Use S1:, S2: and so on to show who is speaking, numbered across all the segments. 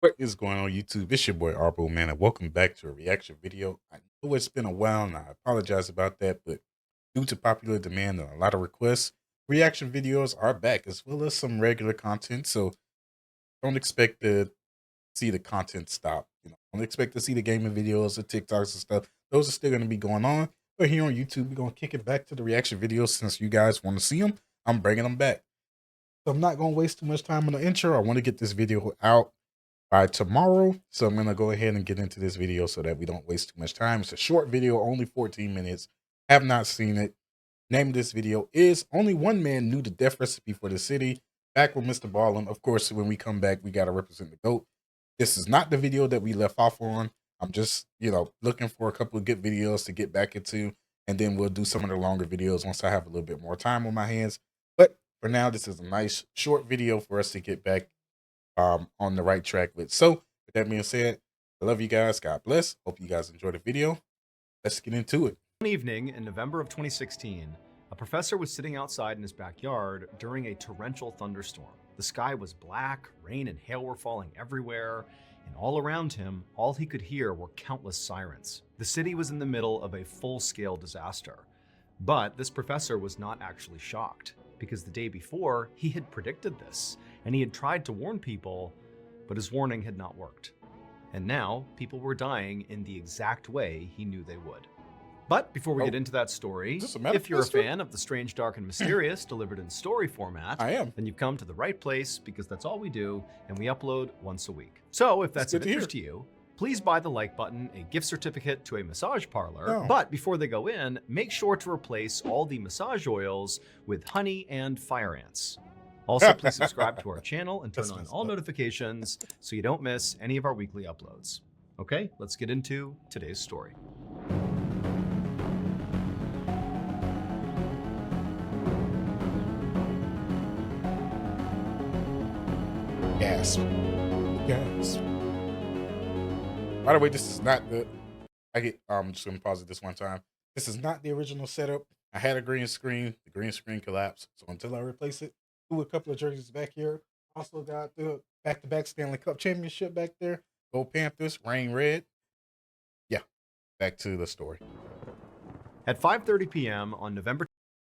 S1: What is going on YouTube? It's your boy Arbo, man, and welcome back to a reaction video. I know it's been a while and I apologize about that, but due to popular demand and a lot of requests, reaction videos are back as well as some regular content. So don't expect to see the content stop. Don't expect to see the gaming videos, the TikToks and stuff. Those are still going to be going on. But here on YouTube, we're going to kick it back to the reaction videos since you guys want to see them. I'm bringing them back. So I'm not going to waste too much time on the intro. I want to get this video out by tomorrow. So I'm going to go ahead and get into this video so that we don't waste too much time. It's a short video, only 14 minutes. Have not seen it. Name of this video is Only One Man Knew the Death Recipe for the City. Back with Mr.Ballen. Of course, when we come back, we got to represent the GOAT. This is not the video that we left off on. I'm just, looking for a couple of good videos to get back into. And then we'll do some of the longer videos once I have a little bit more time on my hands. But for now, this is a nice short video for us to get back on the right track with. So with that being said, I love you guys. God bless. Hope you guys enjoy the video. Let's get into it.
S2: One evening in November of 2016, a professor was sitting outside in his backyard during a torrential thunderstorm. The sky was black, rain and hail were falling everywhere, and all around him, all he could hear were countless sirens. The city was in the middle of a full-scale disaster. But this professor was not actually shocked, because the day before, he had predicted this, and he had tried to warn people, but his warning had not worked. And now, people were dying in the exact way he knew they would. But before we get into that story, if you're a fan of the strange, dark, and mysterious delivered in story format,
S1: I am.
S2: then you've come to the right place, because that's all we do, and we upload once a week. So if that's of interest to you, please buy the like button, a gift certificate to a massage parlor. But before they go in, make sure to replace all the massage oils with honey and fire ants. Also, please subscribe to our channel and turn on all notifications so you don't miss any of our weekly uploads. Okay, let's get into today's story.
S1: Gasp. Gasp. By the way, this is not the. I'm just gonna pause it this one time. This is not the original setup. I had a green screen. The green screen collapsed. So until I replace it, do a couple of jerseys back here. Also got the back-to-back Stanley Cup championship back there. Go Panthers, rain red. Yeah, back to the story.
S2: At 5:30 p.m. on November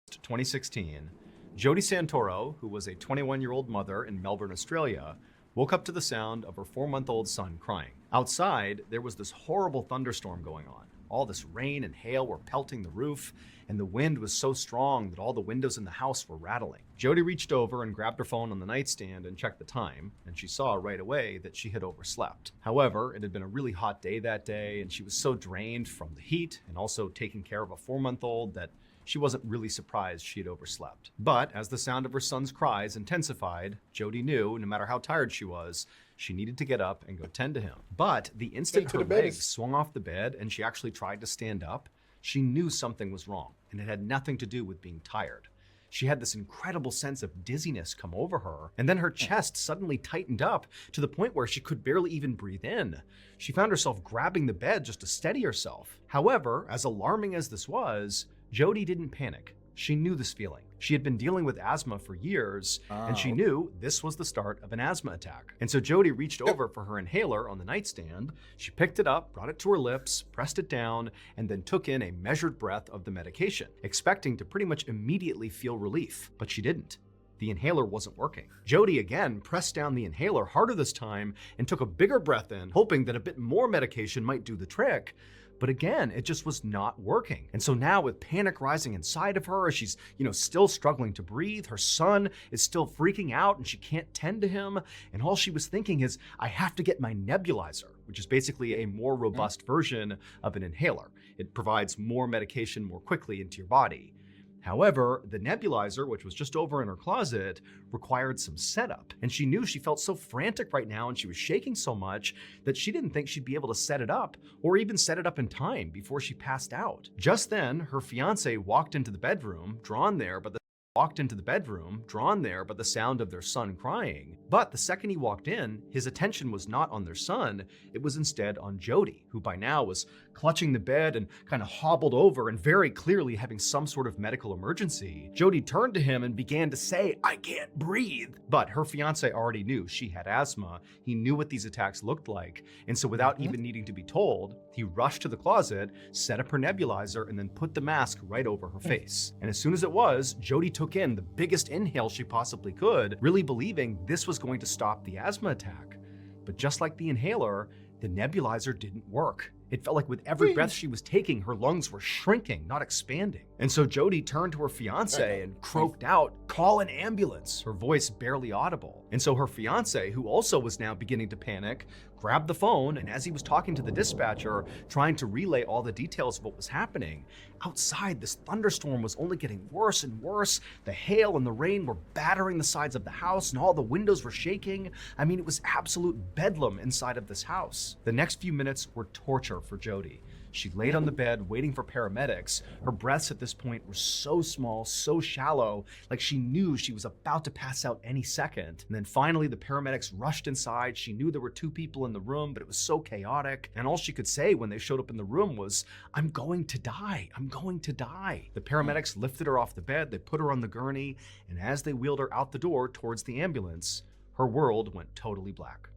S2: 2016, Jodie Santoro, who was a 21-year-old mother in Melbourne, Australia, woke up to the sound of her 4-month-old son crying. Outside, there was this horrible thunderstorm going on. All this rain and hail were pelting the roof, and the wind was so strong that all the windows in the house were rattling. Jodie reached over and grabbed her phone on the nightstand and checked the time, and she saw right away that she had overslept. However, it had been a really hot day that day, and she was so drained from the heat and also taking care of a 4-month-old that she wasn't really surprised she had overslept. But as the sound of her son's cries intensified, Jodie knew, no matter how tired she was, she needed to get up and go tend to him. But the instant her legs swung off the bed and she actually tried to stand up, she knew something was wrong, and it had nothing to do with being tired. She had this incredible sense of dizziness come over her, and then her chest suddenly tightened up to the point where she could barely even breathe in. She found herself grabbing the bed just to steady herself. However, as alarming as this was, Jodie didn't panic. She knew this feeling. She had been dealing with asthma for years, and she knew this was the start of an asthma attack. And so Jodie reached over for her inhaler on the nightstand. She picked it up, brought it to her lips, pressed it down, and then took in a measured breath of the medication, expecting to pretty much immediately feel relief. But she didn't. The inhaler wasn't working. Jodie again pressed down the inhaler harder this time and took a bigger breath in, hoping that a bit more medication might do the trick. But again, it just was not working. And so now, with panic rising inside of her, as she's, still struggling to breathe, her son is still freaking out and she can't tend to him. And all she was thinking is, I have to get my nebulizer, which is basically a more robust version of an inhaler. It provides more medication more quickly into your body. However, the nebulizer, which was just over in her closet, required some setup. And she knew she felt so frantic right now and she was shaking so much that she didn't think she'd be able to set it up or even set it up in time before she passed out. Just then, her fiance walked into the bedroom, drawn there by the walked into the bedroom, drawn there by the sound of their son crying. But the second he walked in, his attention was not on their son, it was instead on Jodie, who by now was clutching the bed and kind of hobbled over and very clearly having some sort of medical emergency. Jodie turned to him and began to say, "I can't breathe." But her fiance already knew she had asthma. He knew what these attacks looked like. And so without even needing to be told, he rushed to the closet, set up her nebulizer, and then put the mask right over her face. And as soon as it was, Jodie took in the biggest inhale she possibly could, really believing this was going to stop the asthma attack. But just like the inhaler, the nebulizer didn't work. It felt like with every breath she was taking, her lungs were shrinking, not expanding. And so Jodie turned to her fiance and croaked out, "Call an ambulance," her voice barely audible. And so her fiance, who also was now beginning to panic, grabbed the phone, and as he was talking to the dispatcher, trying to relay all the details of what was happening, outside this thunderstorm was only getting worse and worse. The hail and the rain were battering the sides of the house, and all the windows were shaking. I mean, it was absolute bedlam inside of this house. The next few minutes were torture for Jodie. She laid on the bed waiting for paramedics. Her breaths at this point were so small, so shallow, like she knew she was about to pass out any second. And then finally the paramedics rushed inside. She knew there were 2 people in the room, but it was so chaotic. And all she could say when they showed up in the room was, "I'm going to die. I'm going to die." The paramedics lifted her off the bed, they put her on the gurney, and as they wheeled her out the door towards the ambulance, her world went totally black.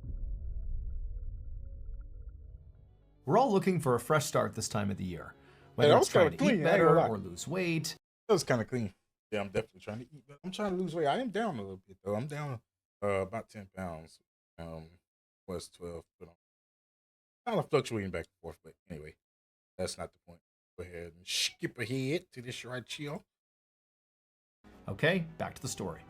S2: We're all looking for a fresh start this time of the year, whether
S1: that
S2: it's
S1: was
S2: trying
S1: kinda
S2: to eat
S1: clean, I ain't gonna
S2: better
S1: lie.
S2: or lose weight.
S1: That was kind of clean. Yeah, I'm definitely trying to eat, but I'm trying to lose weight. I am down a little bit though. I'm down about 10 pounds. Was 12, but I'm kind of fluctuating back and forth. But anyway, that's not the point. Go ahead and skip ahead to this right chill.
S2: Okay, back to the story.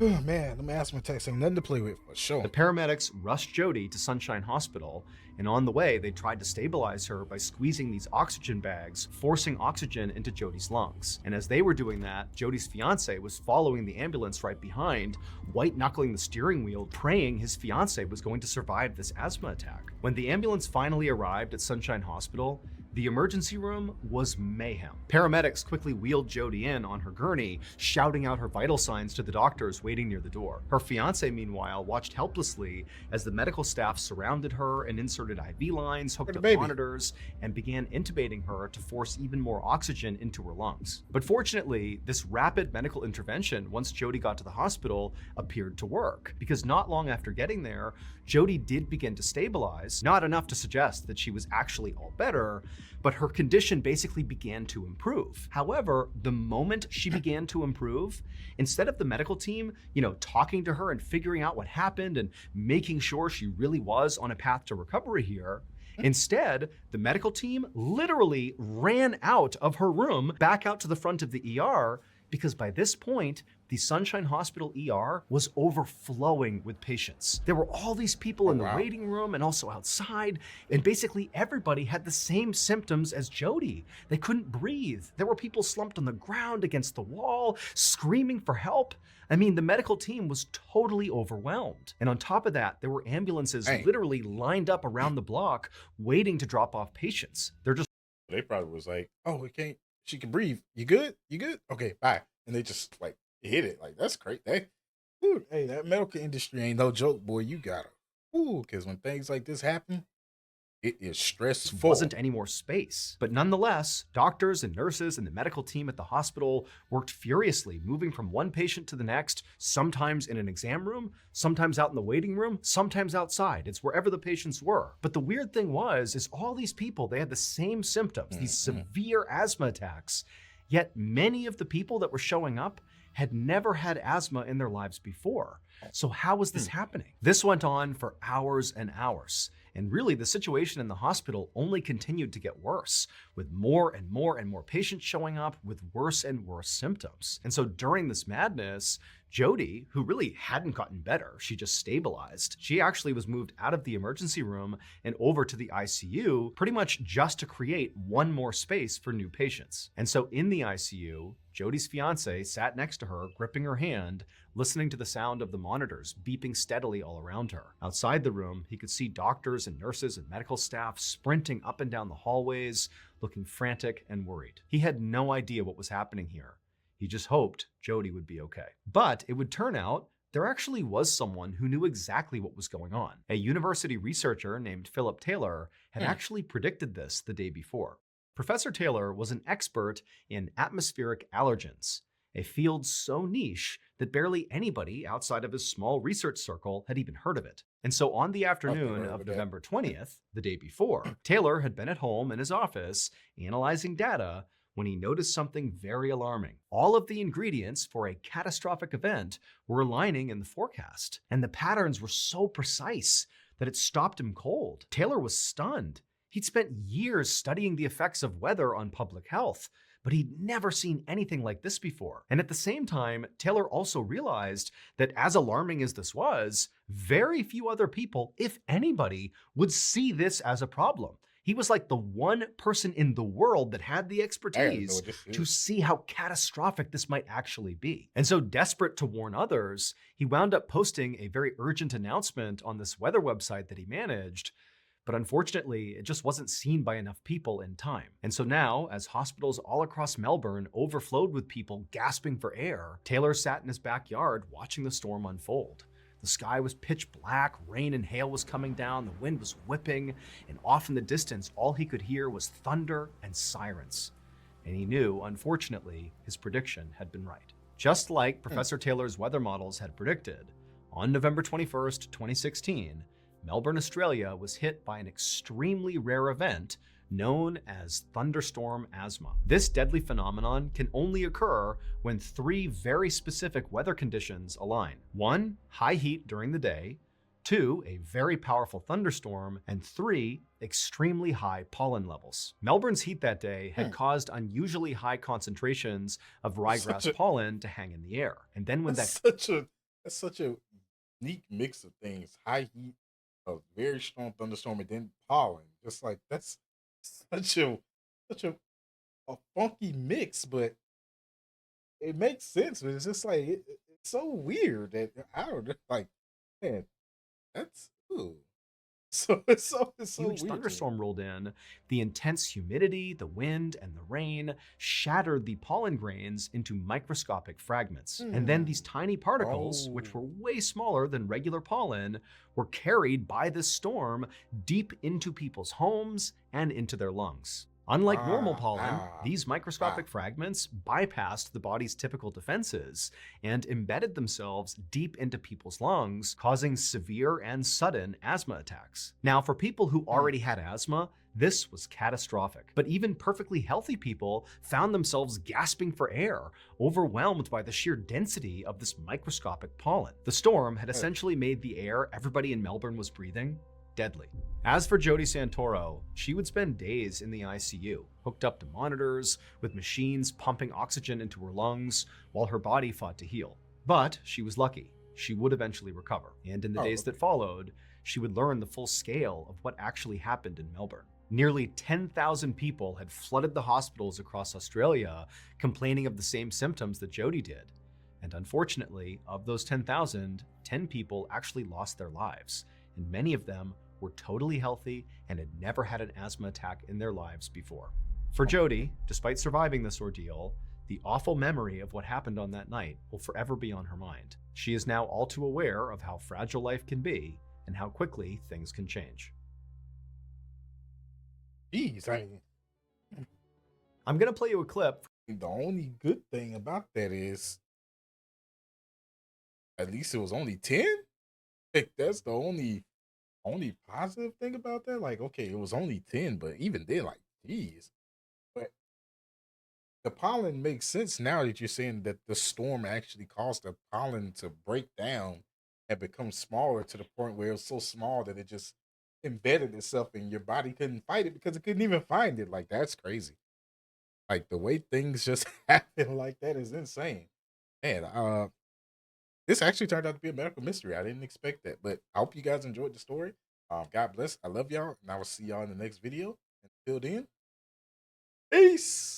S1: Oh man, them asthma attacks ain't nothing to play with for sure.
S2: The paramedics rushed Jodie to Sunshine Hospital, and on the way, they tried to stabilize her by squeezing these oxygen bags, forcing oxygen into Jodie's lungs. And as they were doing that, Jodie's fiance was following the ambulance right behind, white-knuckling the steering wheel, praying his fiance was going to survive this asthma attack. When the ambulance finally arrived at Sunshine Hospital, the emergency room was mayhem. Paramedics quickly wheeled Jodie in on her gurney, shouting out her vital signs to the doctors waiting near the door. Her fiance, meanwhile, watched helplessly as the medical staff surrounded her and inserted IV lines, hooked up monitors, and began intubating her to force even more oxygen into her lungs. But fortunately, this rapid medical intervention, once Jodie got to the hospital, appeared to work, because not long after getting there, Jodie did begin to stabilize, not enough to suggest that she was actually all better, but her condition basically began to improve. However, the moment she began to improve, instead of the medical team, talking to her and figuring out what happened and making sure she really was on a path to recovery here, instead, the medical team literally ran out of her room, back out to the front of the ER, because by this point, the Sunshine Hospital ER was overflowing with patients. There were all these people in the waiting room and also outside, and basically everybody had the same symptoms as Jodie. They couldn't breathe. There were people slumped on the ground against the wall, screaming for help. I mean, the medical team was totally overwhelmed. And on top of that, there were ambulances literally lined up around the block waiting to drop off patients.
S1: They probably was like, "Oh, she can breathe. You good? You good? Okay, bye." And they just hit it. That's great. Dude, hey, that medical industry ain't no joke, boy. You gotta, because when things like this happen, it is stressful.
S2: There wasn't any more space. But nonetheless, doctors and nurses and the medical team at the hospital worked furiously, moving from one patient to the next, sometimes in an exam room, sometimes out in the waiting room, sometimes outside. It's wherever the patients were. But the weird thing is all these people, they had the same symptoms, these severe asthma attacks. Yet many of the people that were showing up had never had asthma in their lives before. So how was this happening? This went on for hours and hours. And really, the situation in the hospital only continued to get worse, with more and more and more patients showing up with worse and worse symptoms. And so during this madness, Jodie, who really hadn't gotten better, she just stabilized, she actually was moved out of the emergency room and over to the ICU, pretty much just to create one more space for new patients. And so in the ICU, Jodie's fiance sat next to her, gripping her hand, listening to the sound of the monitors beeping steadily all around her. Outside the room, he could see doctors and nurses and medical staff sprinting up and down the hallways, looking frantic and worried. He had no idea what was happening here. He just hoped Jodie would be okay. But it would turn out there actually was someone who knew exactly what was going on. A university researcher named Philip Taylor had actually predicted this the day before. Professor Taylor was an expert in atmospheric allergens, a field so niche that barely anybody outside of his small research circle had even heard of it. And so on the afternoon of November 20th, the day before, Taylor had been at home in his office analyzing data when he noticed something very alarming. All of the ingredients for a catastrophic event were aligning in the forecast, and the patterns were so precise that it stopped him cold. Taylor was stunned. He'd spent years studying the effects of weather on public health, but he'd never seen anything like this before. And at the same time, Taylor also realized that as alarming as this was, very few other people, if anybody, would see this as a problem. He was like the one person in the world that had the expertise to see how catastrophic this might actually be. And so, desperate to warn others, he wound up posting a very urgent announcement on this weather website that he managed. But unfortunately, it just wasn't seen by enough people in time. And so now, as hospitals all across Melbourne overflowed with people gasping for air, Taylor sat in his backyard watching the storm unfold. The sky was pitch black, rain and hail was coming down, the wind was whipping, and off in the distance, all he could hear was thunder and sirens. And he knew, unfortunately, his prediction had been right. Just like Professor Taylor's weather models had predicted, on November 21st, 2016, Melbourne, Australia was hit by an extremely rare event known as thunderstorm asthma. This deadly phenomenon can only occur when three very specific weather conditions align. 1, high heat during the day. 2, a very powerful thunderstorm. And 3, extremely high pollen levels. Melbourne's heat that day had caused unusually high concentrations of ryegrass pollen to hang in the air. And then when
S1: that's such a neat mix of things. High heat, a very strong thunderstorm, and then pollen. Just like that's such a such a funky mix, but it makes sense. But it's just like it's so weird that I don't know, like, man, that's ooh. So it's so
S2: huge
S1: weird to me.
S2: thunderstorm rolled in, the intense humidity, the wind, and the rain shattered the pollen grains into microscopic fragments. And then these tiny particles, which were way smaller than regular pollen, were carried by this storm deep into people's homes and into their lungs. Unlike normal pollen, these microscopic fragments bypassed the body's typical defenses and embedded themselves deep into people's lungs, causing severe and sudden asthma attacks. Now, for people who already had asthma, this was catastrophic. But even perfectly healthy people found themselves gasping for air, overwhelmed by the sheer density of this microscopic pollen. The storm had essentially made the air everybody in Melbourne was breathing deadly. As for Jodie Santoro, she would spend days in the ICU, hooked up to monitors, with machines pumping oxygen into her lungs while her body fought to heal. But she was lucky. She would eventually recover. And in the days that followed, she would learn the full scale of what actually happened in Melbourne. Nearly 10,000 people had flooded the hospitals across Australia, complaining of the same symptoms that Jodie did. And unfortunately, of those 10,000, 10 people actually lost their lives, and many of them were totally healthy and had never had an asthma attack in their lives before. For Jodie, despite surviving this ordeal, the awful memory of what happened on that night will forever be on her mind. She is now all too aware of how fragile life can be and how quickly things can change.
S1: Jeez,
S2: I'm gonna play you a clip.
S1: the only good thing about that is at least it was only 10. Like, that's the only positive thing about that. Like, okay, it was only 10, but even then, like, geez. But the pollen makes sense now that you're saying that the storm actually caused the pollen to break down and become smaller to the point where it was so small that it just embedded itself and your body couldn't fight it because it couldn't even find it. Like, that's crazy. Like, the way things just happen like that is insane. Man, this actually turned out to be a medical mystery. I didn't expect that, but I hope you guys enjoyed the story. God bless. I love y'all, and I will see y'all in the next video. Until then, peace.